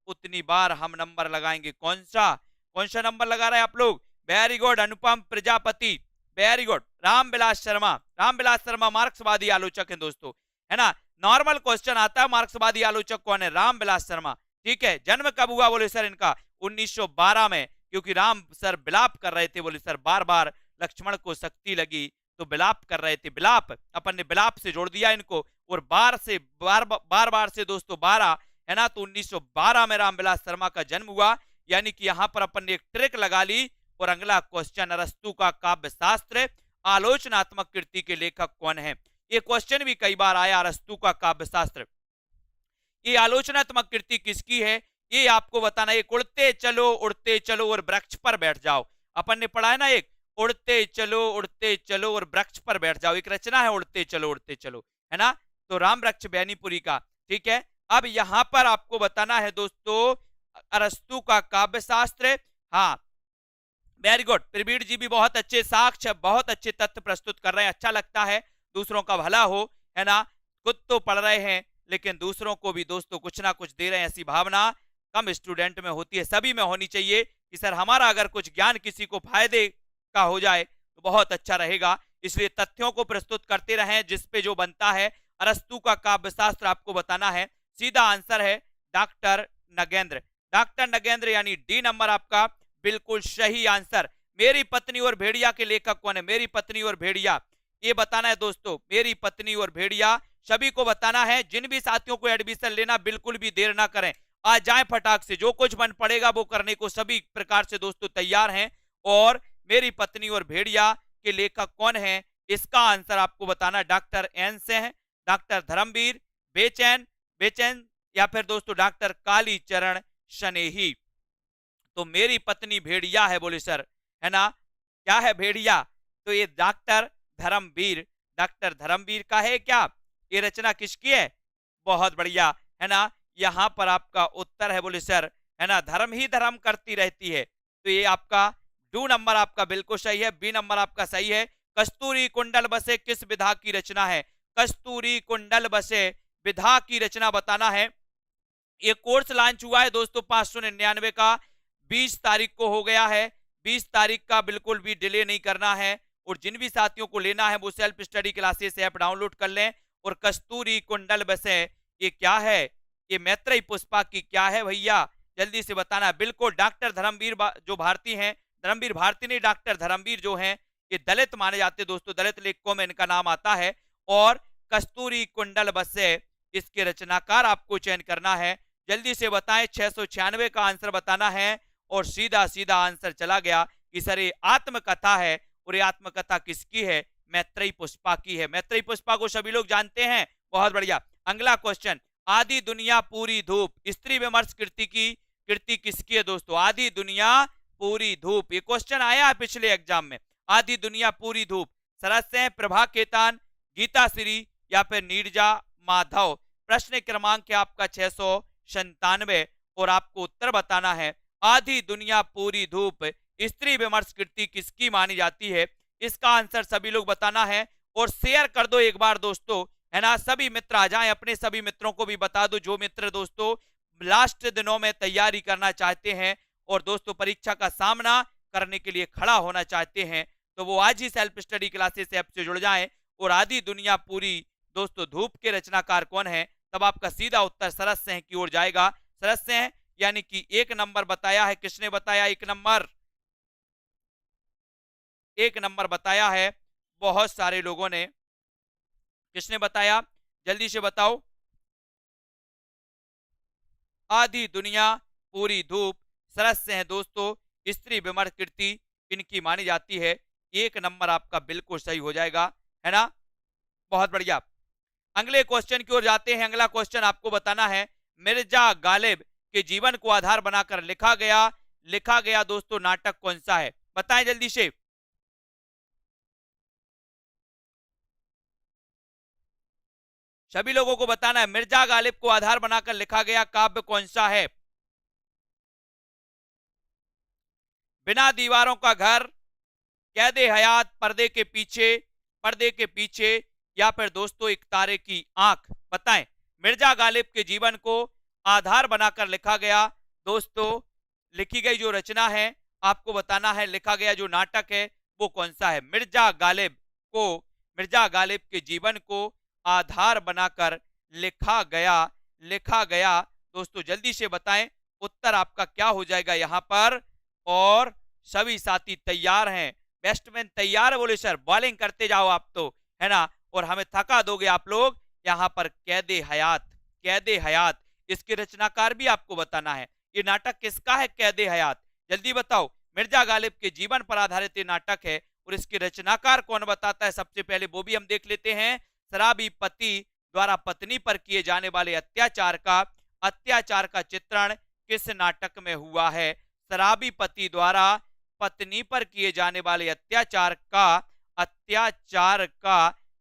S1: उतनी बार हम नंबर लगाएंगे। कौन सा नंबर लगा रहे हैं आप लोग? वेरी गुड, अनुपम प्रजापति, वेरी गुड। रामविलास शर्मा, रामविलास शर्मा मार्क्सवादी आलोचक हैं दोस्तों, है ना? नॉर्मल क्वेश्चन आता है, मार्क्सवादी आलोचक कौन है? रामविलास शर्मा, ठीक है। जन्म कब हुआ? बोले सर इनका 1912 में, क्योंकि राम सर विलाप कर रहे थे। बोले सर बार बार लक्ष्मण को शक्ति लगी तो विलाप कर रहे थे, विलाप, अपन ने विलाप से जोड़ दिया इनको। और बार बार से दोस्तों 12, है ना? तो 1912 में रामविलास शर्मा का जन्म हुआ। यानी कि यहां पर अपन ने एक ट्रिक लगा ली। और अगला क्वेश्चन, अरस्तु का काव्य शास्त्र आलोचनात्मक कृति के लेखक कौन है? ये क्वेश्चन भी कई बार आया, अरस्तु का काव्य शास्त्र, ये आलोचनात्मक कृति किसकी है? ये आपको बताना। एक उड़ते चलो और वृक्ष पर बैठ जाओ, अपन ने पढ़ा है ना, एक उड़ते चलो और वृक्ष पर बैठ जाओ, एक रचना है उड़ते चलो, है ना? तो राम वृक्ष बैनीपुरी का, ठीक है। अब यहां पर आपको बताना है दोस्तों अरस्तु का काव्य शास्त्र। हाँ, वेरी गुड, प्रवीण जी भी बहुत अच्छे साक्ष्य, बहुत अच्छे तथ्य प्रस्तुत कर रहे हैं। अच्छा लगता है दूसरों का भला हो, है ना। खुद तो पढ़ रहे हैं लेकिन दूसरों को भी दोस्तों कुछ ना कुछ दे रहे हैं, ऐसी भावना कम स्टूडेंट में होती है, सभी में होनी चाहिए कि सर हमारा अगर कुछ ज्ञान किसी को फायदे का हो जाए तो बहुत अच्छा रहेगा। इसलिए तथ्यों को प्रस्तुत करते रहें जिसपे जो बनता है। अरस्तु का काव्य शास्त्र आपको बताना है। सीधा आंसर है डॉक्टर नगेंद्र। डॉक्टर नगेंद्र यानी डी नंबर आपका बिल्कुल सही आंसर। मेरी पत्नी और भेड़िया के लेखक कौन है? मेरी पत्नी और भेड़िया, ये बताना है दोस्तों। मेरी पत्नी और भेड़िया सभी को बताना है। जिन भी साथियों को एडमिशन लेना, बिल्कुल भी देर ना करें, आ जाएं फटाक से, जो कुछ मन पड़ेगा वो करने को सभी प्रकार से दोस्तों तैयार हैं। और मेरी पत्नी और भेड़िया के लेखक कौन है, इसका आंसर आपको बताना डॉक्टर एन से है, डॉक्टर धर्मवीर बेचैन बेचैन या फिर दोस्तों डॉक्टर कालीचरण शनेही। तो मेरी पत्नी भेड़िया है, बोले सर, है ना, क्या है भेड़िया? तो ये डॉक्टर धर्मवीर, डॉक्टर धर्मवीर का है क्या? ये रचना किसकी है? बहुत बढ़िया, है ना। यहां पर आपका उत्तर है बोले सर, है ना, धर्म ही धर्म करती रहती है। तो ये आपका डू नंबर आपका बिल्कुल सही है। बी नंबर आपका सही है। कस्तूरी कुंडल बसे किस विधा की रचना है? कस्तूरी कुंडल बसे विधा की रचना बताना है। ये कोर्स लॉन्च हुआ है दोस्तों 599 का, 20 तारीख को हो गया है। 20 तारीख का बिल्कुल भी डिले नहीं करना है। और जिन भी साथियों को लेना है वो self study classes app download कर लें। और कस्तूरी कुंडल बसे ये क्या है? ये मैत्रेयी पुष्पा की क्या है भैया? जल्दी से बताना। बिल्कुल डॉक्टर धर्मवीर जो भारती हैं, धर्मवीर भारती नहीं, डॉक्टर धर्मवीर जो हैं ये दलित माने जाते हैं दोस्तों, दलित लेखकों में इनका नाम आता है। और कस्तूरी कुंडल बसे इसके रचनाकार आपको चयन करना है। जल्दी से बताएं, 696 का आंसर बताना है। और सीधा सीधा आंसर चला गया कि सर ये आत्मकथा है। और ये आत्मकथा किसकी है? मैत्रेयी पुष्पा की है। मैत्रेयी पुष्पा को सभी लोग जानते हैं, बहुत बढ़िया। अगला क्वेश्चन, आदि दुनिया पूरी धूप स्त्री विमर्श कृति किसकी है दोस्तों? आदि दुनिया पूरी धूप, ये क्वेश्चन आया है पिछले एग्जाम में। आदि दुनिया पूरी धूप, सरस हैं प्रभा केतान, गीता श्री या फिर नीरजा माधव। प्रश्न क्रमांक है आपका 697 और आपको उत्तर बताना है। आधी दुनिया पूरी धूप स्त्री विमर्श कृति किसकी मानी जाती है? इसका आंसर सभी लोग बताना है। और शेयर कर दो एक बार दोस्तों, है ना, सभी मित्र आ जाएं, अपने सभी मित्रों को भी बता दो। जो मित्र दोस्तों लास्ट दिनों में तैयारी करना चाहते हैं और दोस्तों परीक्षा का सामना करने के लिए खड़ा होना चाहते हैं, तो वो आज ही सेल्फ स्टडी क्लासेस ऐप से जुड़ जाएं। और आधी दुनिया पूरी दोस्तों धूप के रचनाकार कौन है? तब आपका सीधा उत्तर सरस सिंह की ओर जाएगा। सरस सिंह यानी कि 1 नंबर बताया है। किसने बताया? 1 नंबर, 1 नंबर बताया है बहुत सारे लोगों ने। किसने बताया? जल्दी से बताओ। आधी दुनिया पूरी धूप सरस से है दोस्तों, स्त्री विमर्श कृति इनकी मानी जाती है। 1 नंबर आपका बिल्कुल सही हो जाएगा, है ना, बहुत बढ़िया। अगले क्वेश्चन की ओर जाते हैं। अगला क्वेश्चन आपको बताना है, मिर्जा गालिब के जीवन को आधार बनाकर लिखा गया दोस्तों नाटक कौन सा है? बताएं जल्दी से। सभी लोगों को बताना है, मिर्जा गालिब को आधार बनाकर लिखा गया काव्य कौन सा है? बिना दीवारों का घर, कैदे हयात, पर्दे के पीछे या फिर दोस्तों एक तारे की आंख। बताएं। मिर्जा गालिब के जीवन को आधार बनाकर लिखा गया दोस्तों, लिखी गई जो रचना है आपको बताना है, लिखा गया जो नाटक है वो कौन सा है? मिर्जा गालिब के जीवन को आधार बनाकर लिखा गया दोस्तों, जल्दी से बताएं उत्तर आपका क्या हो जाएगा यहां पर। और सभी साथी तैयार हैं, बैट्समैन तैयार है? बोले सर बॉलिंग करते जाओ आप तो, है ना, और हमें थका दोगे आप लोग। यहां पर कैदे हयात इसके रचनाकार भी आपको बताना है। ये नाटक किसका है? कैदे हयात, जल्दी बताओ। मिर्जा गालिब के जीवन पर आधारित ये नाटक है और इसके रचनाकार कौन बताता है? सबसे पहले वो भी हम देख लेते हैं। शराबी पति द्वारा पत्नी पर किए जाने वाले अत्याचार का चित्रण किस नाटक में हुआ है? शराबी पति द्वारा पत्नी पर किए जाने वाले अत्याचार का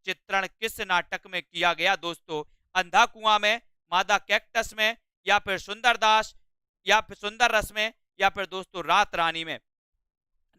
S1: चित्रण किस नाटक में किया गया दोस्तों? अंधा कुआं में, मादा कैक्टस में, या फिर सुंदरदास, या फिर सुंदर रस में, या फिर दोस्तों रात रानी में?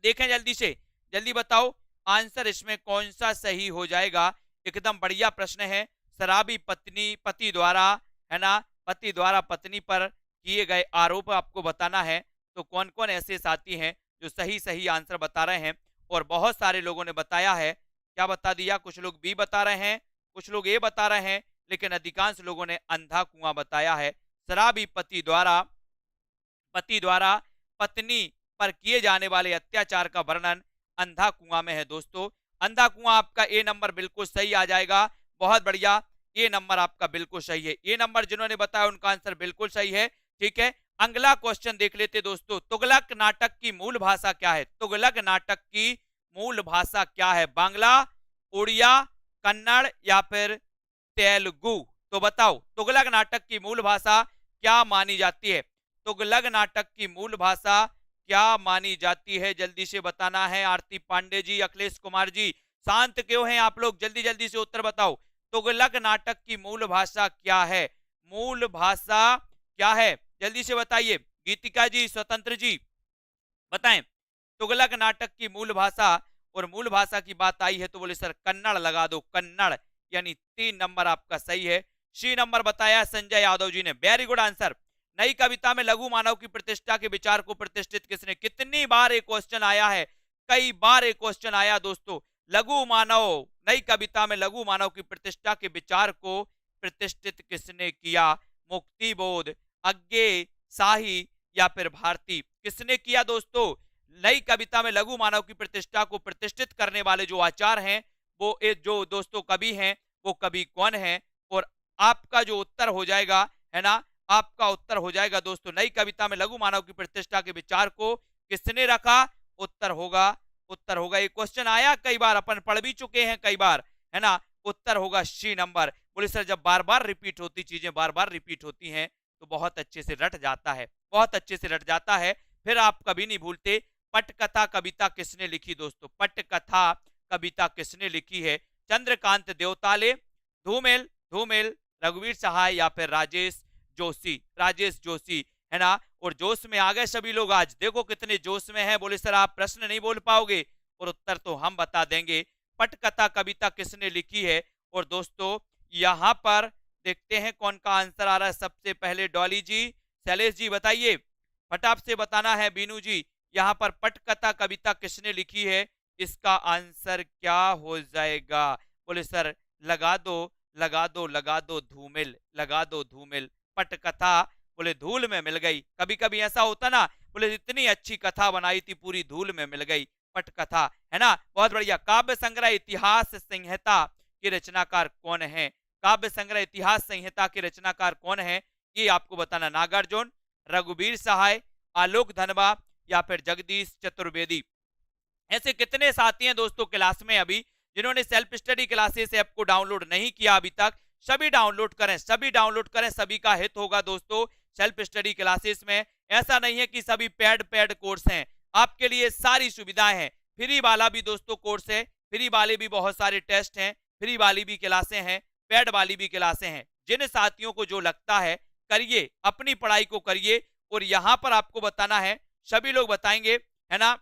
S1: देखें जल्दी से, जल्दी बताओ आंसर इसमें कौन सा सही हो जाएगा। एकदम बढ़िया प्रश्न है। शराबी पति द्वारा, है ना, पति द्वारा पत्नी पर किए गए आरोप आपको बताना है। तो कौन कौन ऐसे साथी हैं जो सही सही आंसर बता रहे हैं? और बहुत सारे लोगों ने बताया है। क्या बता दिया? कुछ लोग बी बता रहे हैं, कुछ लोग ए बता रहे हैं, लेकिन अधिकांश लोगों ने अंधा कुआं बताया है। शराबी पति द्वारा पत्नी पर किए जाने वाले अत्याचार का वर्णन अंधा कुआं में है दोस्तों। अंधा कुआं आपका ए नंबर बिल्कुल सही आ जाएगा। बहुत बढ़िया, ए नंबर आपका बिल्कुल सही है। ए नंबर जिन्होंने बताया उनका आंसर बिल्कुल सही है। ठीक है, अगला क्वेश्चन देख लेते दोस्तों। तुगलक नाटक की मूल भाषा क्या है? तुगलक नाटक की मूल भाषा क्या है? बांग्ला, उड़िया, कन्नड़ या फिर तेलुगु? तो बताओ तुगलक नाटक की मूल भाषा क्या मानी जाती है? तुगलक नाटक की मूल भाषा क्या मानी जाती है? जल्दी से बताना है। आरती पांडे जी, अखिलेश कुमार जी, शांत क्यों हैं आप लोग? जल्दी जल्दी से उत्तर बताओ। तुगलक नाटक की मूल भाषा क्या है? मूल भाषा क्या है? जल्दी से बताइए। गीतिका जी, स्वतंत्र जी, बताएं। तुगलक नाटक की मूल भाषा, और मूल भाषा की बात आई है तो बोले सर कन्नड़ लगा दो, कन्नड़, यानी 3 नंबर आपका सही है। सी नंबर बताया संजय यादव जी ने, वेरी गुड आंसर। नई कविता में लघु मानव की प्रतिष्ठा के विचार को प्रतिष्ठित किसने? कितनी बार एक क्वेश्चन आया है, कई बार एक क्वेश्चन आया दोस्तों। लघु मानव, नई कविता में लघु मानव की प्रतिष्ठा के विचार को प्रतिष्ठित किसने किया? मुक्ति बोध, अज्ञे, शाही या फिर भारती? किसने किया दोस्तों? नई कविता में लघु मानव की प्रतिष्ठा को प्रतिष्ठित करने वाले जो आचार हैं, वो जो दोस्तों कवि हैं, वो कवि कौन है? और आपका जो उत्तर हो जाएगा, है ना, आपका उत्तर हो जाएगा दोस्तों, नई कविता में लघु मानव की प्रतिष्ठा के विचार को किसने रखा? उत्तर होगा ये क्वेश्चन आया कई बार, अपन पढ़ भी चुके हैं कई बार, है ना। उत्तर होगा सी नंबर। बोले सर जब बार बार रिपीट होती चीजें बार बार रिपीट होती हैं तो बहुत अच्छे से रट जाता है, बहुत अच्छे से रट जाता है, फिर आप कभी नहीं भूलते। पटकथा कविता किसने लिखी दोस्तों? पटकथा कविता किसने लिखी है? चंद्रकांत देवताले, धूमेल धूमेल, रघुवीर सहाय या फिर राजेश जोशी, है ना। और जोश में आ गए सभी लोग, आज देखो कितने जोश में हैं। बोले सर आप प्रश्न नहीं बोल पाओगे, और उत्तर तो हम बता देंगे। पटकथा कविता किसने लिखी है? और दोस्तों यहां पर देखते हैं कौन का आंसर आ रहा है सबसे पहले। डॉली जी, शैलेश जी बताइए, फटाफट से बताना है। बीनू जी, यहां पर पटकथा कविता किसने लिखी है? इसका आंसर क्या हो जाएगा? बोले सर लगा दो धूमिल, लगा दो धूमिल। पटकथा बोले धूल में मिल गई। कभी कभी ऐसा होता ना, बोले इतनी अच्छी कथा बनाई थी पूरी धूल में मिल गई, पटकथा, है ना। बहुत बढ़िया। काव्य संग्रह इतिहास संहिता के रचनाकार कौन है? काव्य संग्रह इतिहास संहिता के रचनाकार कौन है? ये आपको बताना। नागार्जुन, रघुवीर सहाय, आलोक धनबा या फिर जगदीश चतुर्वेदी? ऐसे कितने साथी हैं दोस्तों क्लास में अभी जिन्होंने सेल्फ स्टडी क्लासेस ऐप को डाउनलोड नहीं किया अभी तक? सभी डाउनलोड करें, सभी डाउनलोड करें, सभी का हित होगा दोस्तों सेल्फ स्टडी क्लासेस में। ऐसा नहीं है कि सभी पेड कोर्स हैं, आपके लिए सारी सुविधाएं हैं। फ्री वाला भी दोस्तों कोर्स है, फ्री वाले भी बहुत सारे टेस्ट हैं, फ्री वाली भी क्लासें हैं, पेड वाली भी क्लासें हैं। जिन साथियों को जो लगता है करिए, अपनी पढ़ाई को करिए। और यहां पर आपको बताना है, सभी लोग बताएंगे, है ना।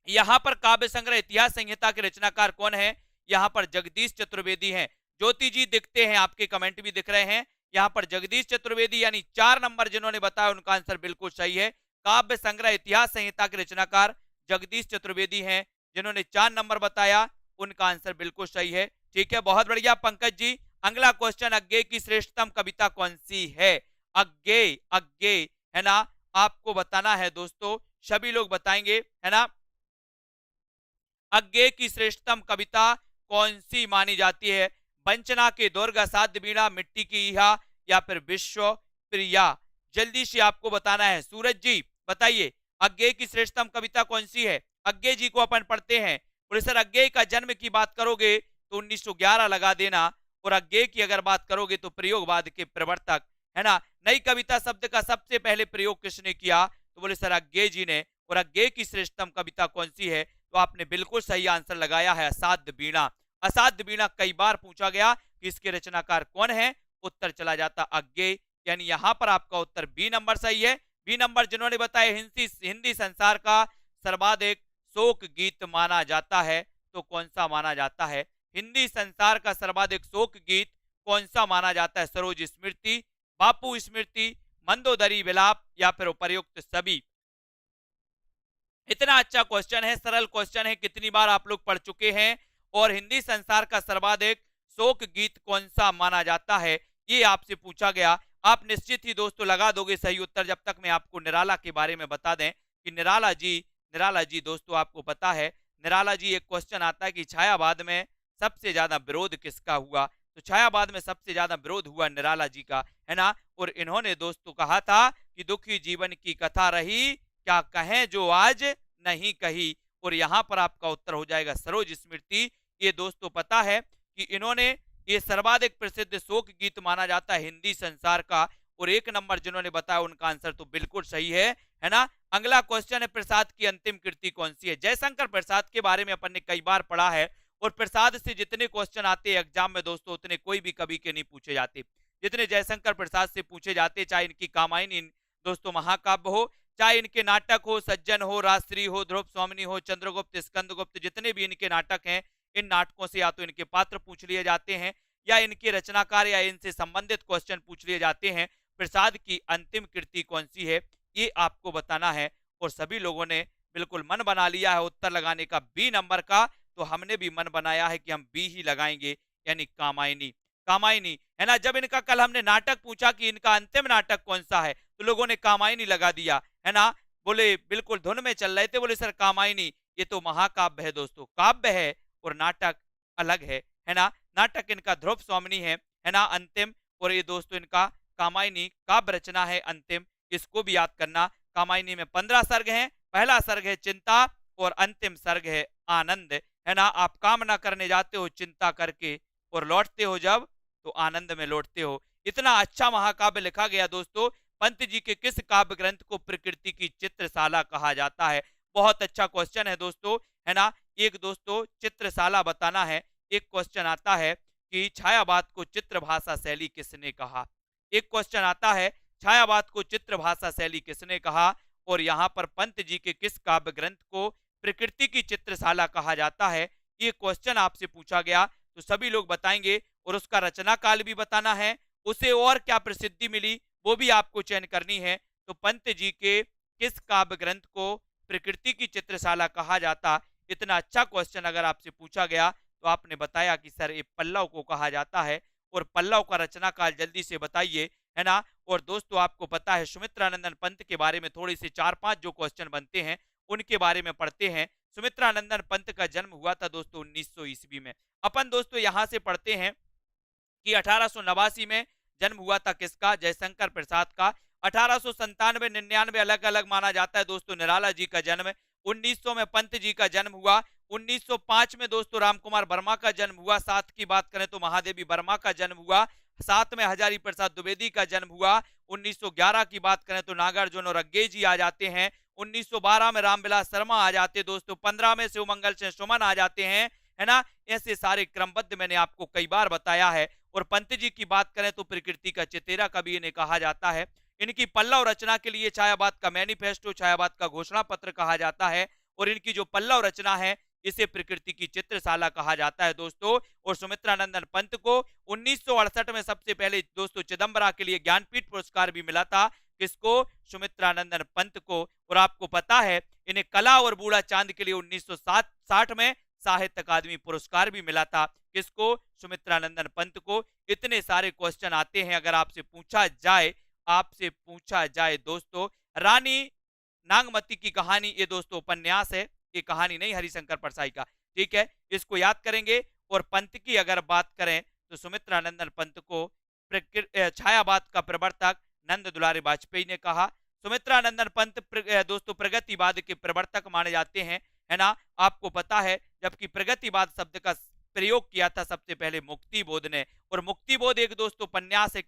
S1: यहां पर काव्य संग्रह इतिहास संहिता के रचनाकार कौन है? यहां पर जगदीश चतुर्वेदी हैं। ज्योति जी दिखते हैं, आपके कमेंट भी दिख रहे हैं। यहां पर जगदीश चतुर्वेदी, यानी 4 नंबर जिन्होंने बताया उनका आंसर बिल्कुल सही है। काव्य संग्रह इतिहास संहिता के रचनाकार जगदीश चतुर्वेदी हैं। जिन्होंने 4 नंबर बताया उनका आंसर बिल्कुल सही है। ठीक है, बहुत बढ़िया पंकज जी। अगला क्वेश्चन, अज्ञे की श्रेष्ठतम कविता कौन सी है? अज्ञे, है ना, आपको बताना है दोस्तों, सभी लोग बताएंगे, है ना। अज्ञे की श्रेष्ठतम कविता कौन सी मानी जाती है? वंचना के दुर्ग, असाध्य बीड़ा, मिट्टी की ईहा या फिर विश्व प्रिया? जल्दी से आपको बताना है। सूरज जी बताइए, अज्ञे की श्रेष्ठतम कविता कौन सी है? अज्ञे जी को अपन पढ़ते हैं। बोले सर अज्ञे का जन्म की बात करोगे तो 1911 लगा देना, और अज्ञे की अगर बात करोगे तो प्रयोगवाद के प्रवर्तक, है ना। नई कविता शब्द का सबसे पहले प्रयोग किसने किया? तो बोले सर अज्ञे जी ने। और अज्ञे की श्रेष्ठतम कविता कौन सी है? तो आपने बिल्कुल सही आंसर लगाया है, असाध्य बीड़ा। असाध्य बीड़ा कई बार पूछा गया कि इसके रचनाकार कौन है, उत्तर चला जाता अज्ञेय, यानी यहां पर आपका उत्तर बी नंबर सही है। बी नंबर जिन्होंने बताया हिंदी संसार का सर्वाधिक शोक गीत माना जाता है, तो कौन सा माना जाता है? हिंदी संसार का सर्वाधिक शोक गीत कौन सा माना जाता है? सरोज स्मृति, बापू स्मृति, मंदोदरी विलाप या फिर उपर्युक्त सभी? इतना अच्छा क्वेश्चन है, सरल क्वेश्चन है, कितनी बार आप लोग पढ़ चुके हैं? और हिंदी संसार का सर्वाधिक शोक गीत कौन सा माना जाता है, ये आपसे पूछा गया। आप निश्चित ही दोस्तों लगा दोगे सही उत्तर, जब तक मैं आपको निराला के बारे में बता दें कि निराला जी दोस्तों आपको पता है, निराला जी एक क्वेश्चन आता है कि छायावाद में सबसे ज्यादा विरोध किसका हुआ? तो छायावाद में सबसे ज्यादा विरोध हुआ निराला जी का, है ना। और इन्होंने दोस्तों कहा था कि दुखी जीवन की कथा रही, क्या कहें जो आज नहीं कही। और यहां पर आपका उत्तर हो जाएगा सरोज स्मृति। ये दोस्तों पता है कि इन्होंने ये सर्वाधिक प्रसिद्ध शोक गीत माना जाता है हिंदी संसार का। और एक नंबर जिन्होंने बताया उनका आंसर तो बिल्कुल सही है ना। अगला क्वेश्चन है प्रसाद की अंतिम कृति कौन सी है? जयशंकर प्रसाद के बारे में अपन ने कई बार पढ़ा है, और प्रसाद से जितने क्वेश्चन आते हैं एग्जाम में दोस्तों उतने कोई भी कभी के नहीं पूछे जाते जितने जयशंकर प्रसाद से पूछे जाते, चाहे इनकी कामायनी दोस्तों महाकाव्य हो, चाहे इनके नाटक हो, सज्जन हो, राजश्री हो, ध्रुव स्वामिनी हो, चंद्रगुप्त, स्कंदगुप्त, जितने भी इनके नाटक हैं, इन नाटकों से या तो इनके पात्र पूछ लिए जाते हैं या इनके रचनाकार या इनसे संबंधित क्वेश्चन पूछ लिए जाते हैं। प्रसाद की अंतिम कृति कौन सी है, ये आपको बताना है। और सभी लोगों ने बिल्कुल मन बना लिया है उत्तर लगाने का बी नंबर का, तो हमने भी मन बनाया है कि हम बी ही लगाएंगे, यानी कामायनी। कामायनी है ना। जब इनका कल हमने नाटक पूछा कि इनका अंतिम नाटक कौन सा है, तो लोगों ने कामायनी लगा दिया, है ना। बोले बिल्कुल धुन में चल रहे थे, बोले सर कामायनी ये तो महाकाव्य है दोस्तों, काव्य है और नाटक अलग है ना। नाटक इनका ध्रुव स्वामिनी है ना अंतिम, और ये दोस्तों इनका कामायनी काव्य रचना है अंतिम। इसको भी याद करना। कामायनी में 15 सर्ग हैं, पहला सर्ग है चिंता और अंतिम सर्ग है आनंद, है ना। आप कामना करने जाते हो चिंता करके और लौटते हो जब तो आनंद में लौटते हो। इतना अच्छा महाकाव्य लिखा गया दोस्तों। पंत जी के किस काव्य ग्रंथ को प्रकृति की चित्रशाला कहा जाता है? बहुत अच्छा क्वेश्चन है दोस्तों, है ना। एक दोस्तों चित्रशाला बताना है। एक क्वेश्चन आता है कि छायावाद को चित्र भाषा शैली किसने कहा? एक क्वेश्चन आता है छायावाद को चित्र भाषा शैली किसने कहा? और यहाँ पर पंत जी के किस काव्य ग्रंथ को प्रकृति की चित्रशाला कहा जाता है, ये क्वेश्चन आपसे पूछा गया। तो सभी लोग बताएंगे और उसका रचना काल भी बताना है, उसे और क्या प्रसिद्धि मिली वो भी आपको चयन करनी है। तो पंत जी के किस काव्य ग्रंथ को प्रकृति की चित्रशाला कहा जाता, इतना अच्छा क्वेश्चन अगर आपसे पूछा गया तो आपने बताया कि सर ये पल्लव को कहा जाता है। और पल्लव का रचना काल जल्दी से बताइए, है ना। और दोस्तों आपको पता है सुमित्रानंदन पंत के बारे में थोड़ी सी 4-5 जो क्वेश्चन बनते हैं उनके बारे में पढ़ते हैं। सुमित्रानंदन पंत का जन्म हुआ था दोस्तों 1900 ईस्वी में। अपन दोस्तों यहां से पढ़ते हैं कि 1889 में जन्म हुआ था किसका? जयशंकर प्रसाद का। 1897-99 अलग अलग माना जाता है दोस्तों निराला जी का जन्म। 1900 में पंत जी का जन्म हुआ। 1905 में दोस्तों रामकुमार वर्मा का जन्म हुआ। 7 की बात करें तो महादेवी वर्मा का जन्म हुआ। 7 में हजारी प्रसाद द्विवेदी का जन्म हुआ। 1911 की बात करें तो नागार्जुन और अज्ञेय जी आ जाते हैं। 1912 में रामविलास शर्मा आ जाते दोस्तों। 15 में शिवमंगल सिंह सुमन आ जाते हैं, है ना। ऐसे सारे क्रमबद्ध मैंने आपको कई बार बताया है। और पंत जी की बात करें तो प्रकृति का चेतेरा कवि इन्हें कहा जाता है। इनकी पल्लव रचना के लिए छायावाद का मैनिफेस्टो, छायावाद का घोषणा पत्र कहा जाता है। और इनकी जो पल्लव रचना है इसे प्रकृति की चित्रशाला कहा जाता है दोस्तों। और सुमित्रानंदन पंत को 1968 में सबसे पहले दोस्तों चिदंबरा के लिए ज्ञानपीठ पुरस्कार भी मिला था। किसको? सुमित्रानंदन पंत को। और आपको पता है इन्हें कला और बूढ़ा चांद के लिए 1960 में साहित्य अकादमी पुरस्कार भी मिला था। किसको? सुमित्रानंदन पंत को। इतने सारे क्वेश्चन आते हैं अगर आपसे पूछा जाए दोस्तों रानी नागमती की कहानी, ये दोस्तों उपन्यास है, ये कहानी नहीं हरिशंकर परसाई का, ठीक है। इसको याद करेंगे। और पंत की अगर बात करें तो सुमित्रानंदन पंत को छायावाद का प्रवर्तक नंद दुलारे वाजपेयी ने कहा। सुमित्रानंदन पंत दोस्तों प्रगतिवाद के प्रवर्तक माने जाते हैं, है ना। आपको पता है जबकि प्रगतिवाद शब्द का प्रयोग किया था सबसे पहले मुक्तिबोध ने। और मुक्तिबोध एक दोस्तों उपन्यास है,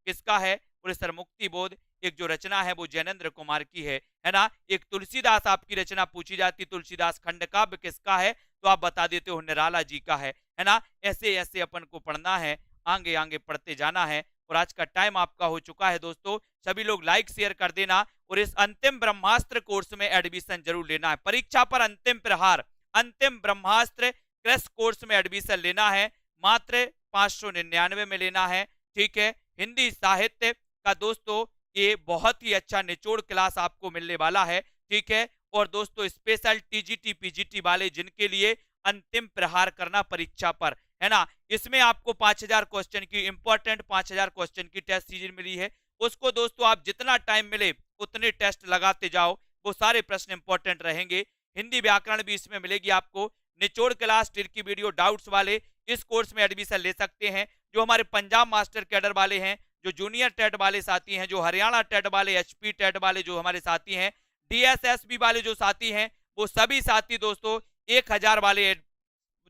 S1: किसका है? बोले सर मुक्तिबोध एक जो रचना है वो जैनेन्द्र कुमार की है ना। एक तुलसीदास आपकी रचना पूछी जाती, तुलसीदास खंड काव्य किसका है? तो आप बता देते हो निराला जी का है ना। ऐसे ऐसे अपन को पढ़ना है आगे आगे पढ़ते जाना है। और आज का टाइम आपका हो चुका है दोस्तों, सभी लोग लाइक शेयर कर देना और इस अंतिम ब्रह्मास्त्र कोर्स में एडमिशन जरूर लेना है। परीक्षा पर अंतिम प्रहार, अंतिम ब्रह्मास्त्र क्रैश कोर्स में एडमिशन लेना है, मात्र 599 में लेना है। ठीक है, हिंदी साहित्य का दोस्तों ये बहुत ही अच्छा निचोड़ क्लास आपको मिलने वाला है। ठीक है, और दोस्तों स्पेशल टीजीटी पीजीटी वाले जिनके लिए अंतिम प्रहार करना परीक्षा पर है ना, इसमें आपको 5000 क्वेश्चन की इंपॉर्टेंट 5000 क्वेश्चन की टेस्ट सीरीज मिली है। उसको दोस्तों आप जितना टाइम मिले उतने टेस्ट लगाते जाओ, वो सारे प्रश्न इंपॉर्टेंट रहेंगे। हिंदी व्याकरण भी इसमें मिलेगी आपको। निचोड़ क्लास की वीडियो डाउट्स वाले इस कोर्स में एडमिशन ले सकते हैं। जो हमारे पंजाब मास्टर कैडर वाले हैं, जो जूनियर टेट वाले साथी हैं, जो हरियाणा टेट वाले, एचपी टेट वाले जो हमारे साथी हैं, डीएसएसबी वाले जो साथी हैं, वो सभी साथी दोस्तों 1000 वाले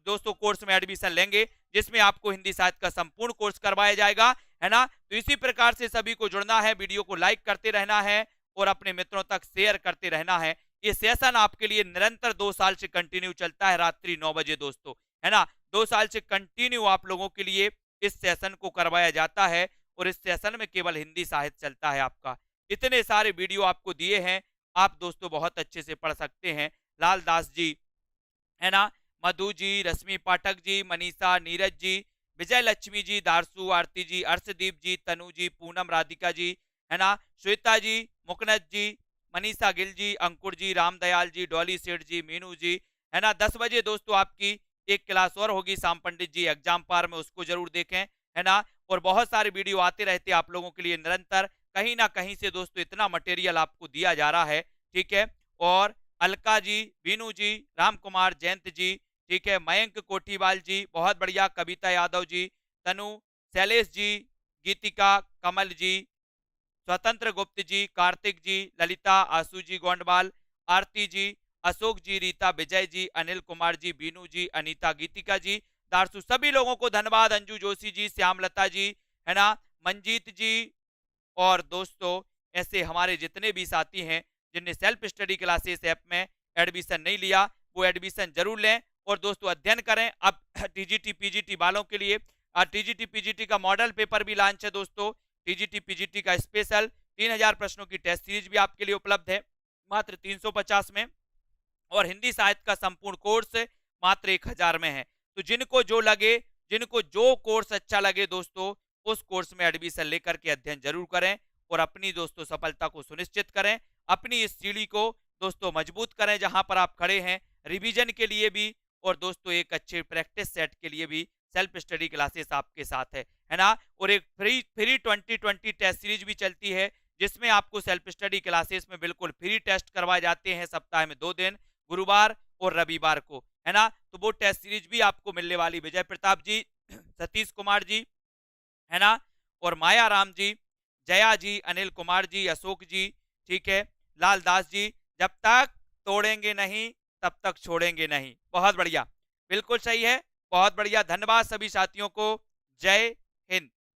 S1: दोस्तों कोर्स में एडमिशन लेंगे, जिसमें आपको हिंदी साहित्य का संपूर्ण कोर्स करवाया जाएगा, है ना। तो इसी प्रकार से सभी को जुड़ना है, वीडियो को लाइक करते रहना है और अपने मित्रों तक शेयर करते रहना है। ये सेशन आपके लिए निरंतर 2 साल से कंटिन्यू चलता है, रात्रि 9 बजे दोस्तों, है ना। 2 साल से कंटिन्यू आप लोगों के लिए इस सेशन को करवाया जाता है और इस सेशन में केवल हिंदी साहित्य चलता है आपका। इतने सारे वीडियो आपको दिए हैं, आप दोस्तों बहुत अच्छे से पढ़ सकते हैं। लाल दास जी, है ना, मधु जी, रश्मि पाठक जी, मनीषा, नीरज जी, विजय लक्ष्मी जी, दारसू, आरती जी, अर्शदीप जी, तनु जी, पूनम, राधिका जी, है ना, श्वेता जी, मुकनद जी, मनीषा गिल जी, अंकुर जी, रामदयाल जी, डॉली सेठ जी, मीनू जी, है ना। 10 बजे दोस्तों आपकी एक क्लास और होगी शाम पंडित जी एग्जाम पार में, उसको जरूर देखें, है ना। और बहुत सारे वीडियो आते रहते हैं आप लोगों के लिए निरंतर, कहीं ना कहीं से दोस्तों इतना मटेरियल आपको दिया जा रहा है। ठीक है, और अलका जी, बीनू जी, राम कुमार, जयंत जी, ठीक है, मयंक कोठीवाल जी, बहुत बढ़िया, कविता यादव जी, तनु, शैलेश जी, गीतिका, कमल जी, स्वतंत्र गुप्त जी, कार्तिक जी, ललिता, आशु जी गोंडवाल, आरती जी, अशोक जी, रीता, विजय जी, अनिल कुमार जी, बीनू जी, अनीता, गीतिका जी, दारसू, सभी लोगों को धन्यवाद। अंजू जोशी जी, श्यामलता जी, है ना, मंजीत जी, और दोस्तों ऐसे हमारे जितने भी साथी हैं जिनने सेल्फ स्टडी क्लासेस ऐप में एडमिशन नहीं लिया, वो एडमिशन जरूर लें और दोस्तों अध्ययन करें। अब टीजीटी पीजीटी वालों के लिए टीजीटी पीजीटी का मॉडल पेपर भी लॉन्च है दोस्तों। टीजीटी पीजीटी का स्पेशल 3000 प्रश्नों की टेस्ट सीरीज भी आपके लिए उपलब्ध है मात्र 350 में, और हिंदी साहित्य का संपूर्ण कोर्स मात्र 1000 में है। तो जिनको जो लगे, जिनको जो कोर्स अच्छा लगे दोस्तों, उस कोर्स में एडमिशन लेकर के अध्ययन जरूर करें और अपनी दोस्तों सफलता को सुनिश्चित करें। अपनी इस सीढ़ी को दोस्तों मजबूत करें जहां पर आप खड़े हैं, रिवीजन के लिए भी और दोस्तों एक अच्छे प्रैक्टिस सेट के लिए भी सेल्फ स्टडी क्लासेस आपके साथ है ना। और एक फ्री 2020 टेस्ट सीरीज भी चलती है, जिसमें आपको सेल्फ स्टडी क्लासेस में बिल्कुल फ्री टेस्ट करवाए जाते हैं सप्ताह में 2 दिन, गुरुवार और रविवार को, है ना। तो वो टेस्ट सीरीज भी आपको मिलने वाली। विजय प्रताप जी, सतीश कुमार जी, है ना, और माया राम जी, जया जी, अनिल कुमार जी, अशोक जी, ठीक है, लाल दास जी, जब तक तोड़ेंगे नहीं तब तक छोड़ेंगे नहीं। बहुत बढ़िया, बिल्कुल सही है, बहुत बढ़िया, धन्यवाद सभी साथियों को। जय हिंद।